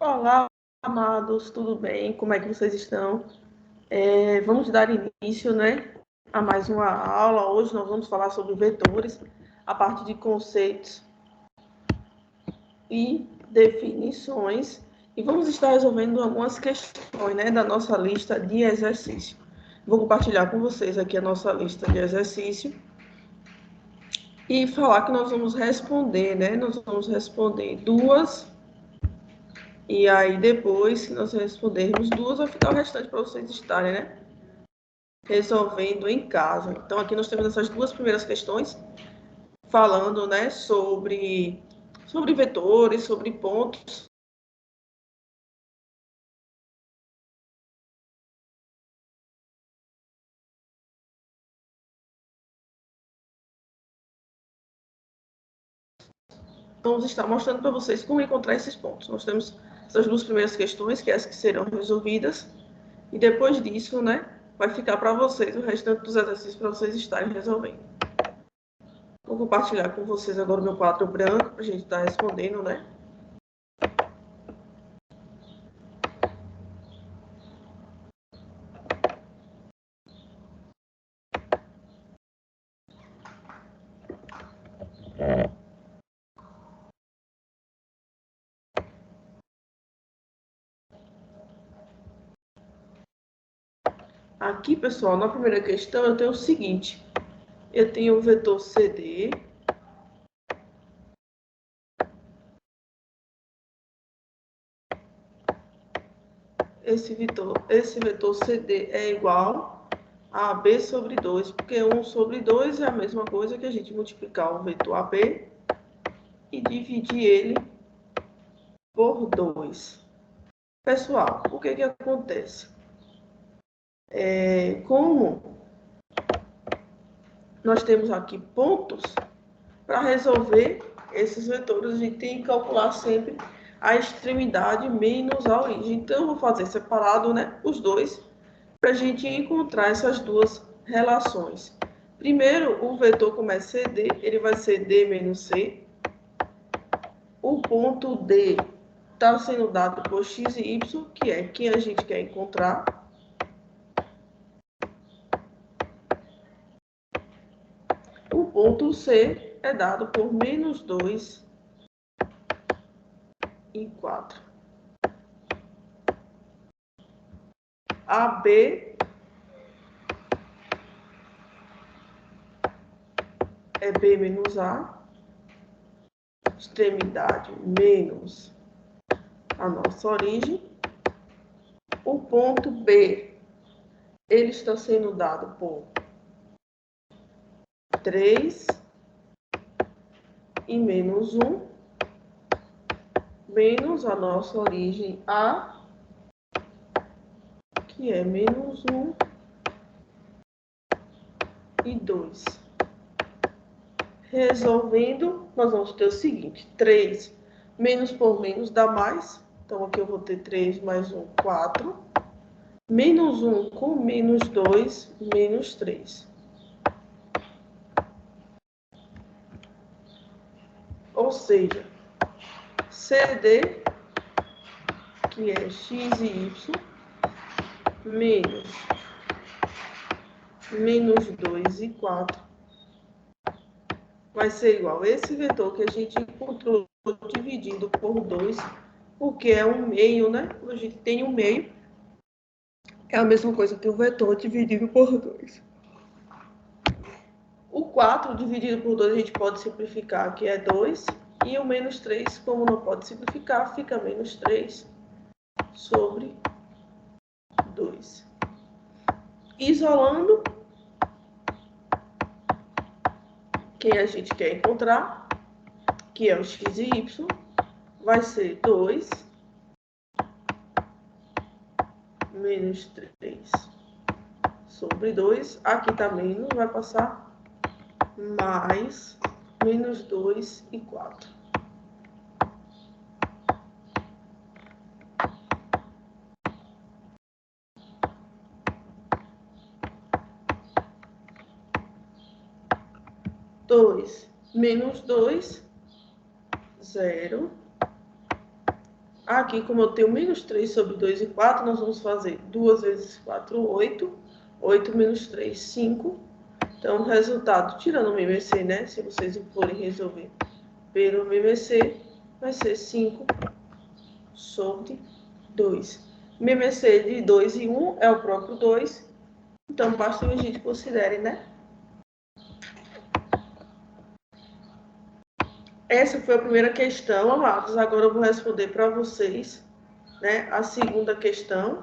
Olá, amados, tudo bem? Como é que vocês estão? Vamos dar início, né, a mais uma aula. Hoje nós vamos falar sobre vetores, a parte de conceitos e definições. E vamos estar resolvendo algumas questões, né, da nossa lista de exercício. Vou compartilhar com vocês aqui a nossa lista de exercício e falar que nós vamos responder, né? Nós vamos responder duas. E aí, depois que nós respondermos duas, vai ficar o restante para vocês estarem, né, resolvendo em casa. Então, aqui nós temos essas duas primeiras questões, falando, né, sobre vetores, sobre pontos. Vamos estar mostrando para vocês como encontrar esses pontos. Nós temos essas duas primeiras questões, que é as que serão resolvidas. E depois disso, né, vai ficar para vocês o restante dos exercícios para vocês estarem resolvendo. Vou compartilhar com vocês agora o meu quadro branco, para a gente estar respondendo, né? Aqui, pessoal, na primeira questão, eu tenho o seguinte. Eu tenho o vetor CD. Esse vetor CD é igual a AB sobre 2, porque 1 sobre 2 é a mesma coisa que a gente multiplicar o vetor AB e dividir ele por 2. Pessoal, o que acontece? Como nós temos aqui pontos, para resolver esses vetores, a gente tem que calcular sempre a extremidade menos a origem. Então, eu vou fazer separado, né, os dois, para a gente encontrar essas duas relações. Primeiro, o vetor, como é CD, ele vai ser D menos C. O ponto D está sendo dado por x e y, que é quem a gente quer encontrar. O ponto C é dado por menos 2 e 4. AB é B menos A, extremidade menos a nossa origem. O ponto B, ele está sendo dado por 3 e menos 1, menos a nossa origem A, que é menos 1 e 2. Resolvendo, nós vamos ter o seguinte, 3 menos por menos dá mais. Então, aqui eu vou ter 3 mais 1, 4. Menos 1 com menos 2, menos 3. Ou seja, CD, que é x e y, menos 2 e 4, vai ser igual a esse vetor que a gente encontrou dividido por 2, porque é um meio, né? A gente tem um meio, é a mesma coisa que o vetor dividido por 2. O 4 dividido por 2 a gente pode simplificar, que é 2, e o menos 3, como não pode simplificar, fica menos 3 sobre 2. Isolando, quem a gente quer encontrar, que é o x e y, vai ser 2 menos 3 sobre 2. Aqui está menos, vai passar mais menos 2 e 4. Dois menos 2, 0. Aqui, como eu tenho menos 3 sobre 2 e 4, nós vamos fazer 2 vezes 4, 8. 8 menos 3, 5. Então, o resultado, tirando o MMC, né? Se vocês forem resolver pelo MMC, vai ser 5 sobre 2. MMC de 2 e 1 é o próprio 2. Então, basta que a gente considere, né? Essa foi a primeira questão, amados. Agora eu vou responder para vocês, né, a segunda questão.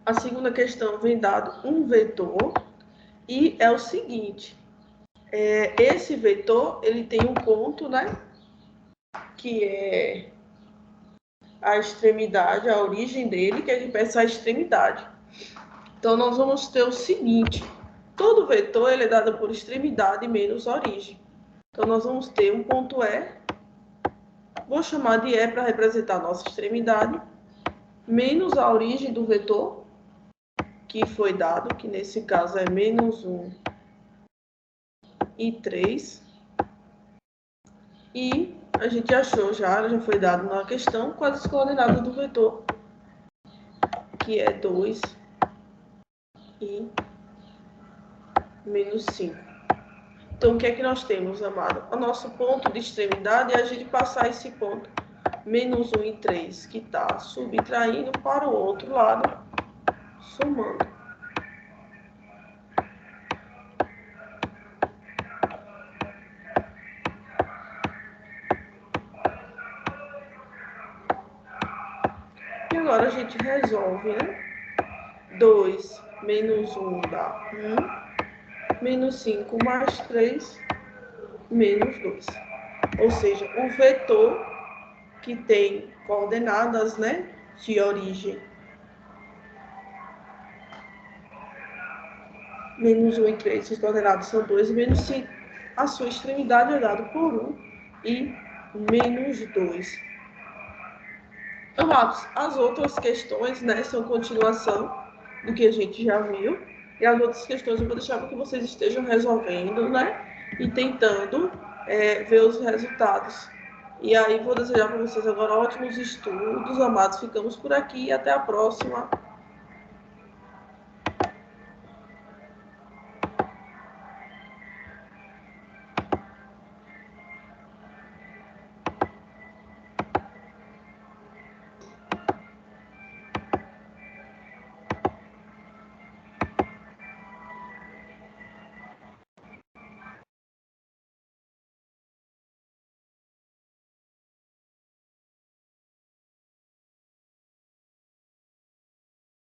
A segunda questão vem dado um vetor e é o seguinte. Esse vetor, ele tem um ponto, né, que é a extremidade, a origem dele, que a gente pensa a extremidade. Então, nós vamos ter o seguinte. Todo vetor, ele é dado por extremidade menos origem. Então, nós vamos ter um ponto E, vou chamar de E para representar a nossa extremidade, menos a origem do vetor, que foi dado, que nesse caso é menos 1 e 3. E a gente achou já foi dado na questão, quais as coordenadas do vetor, que é 2 e menos 5. Então, o que é que nós temos, amado? O nosso ponto de extremidade é a gente passar esse ponto, menos 1 e 3, que está subtraindo para o outro lado, somando. E agora a gente resolve, né? 2 menos 1 dá 1, menos 5 mais 3, menos 2. Ou seja, o vetor que tem coordenadas, né, de origem menos 1 e 3, as coordenadas são 2 e menos 5. A sua extremidade é dada por 1 e menos 2. Amados, as outras questões, né, são continuação do que a gente já viu. E as outras questões eu vou deixar para que vocês estejam resolvendo, né, e tentando ver os resultados. E aí, vou desejar para vocês agora ótimos estudos, amados. Ficamos por aqui e até a próxima.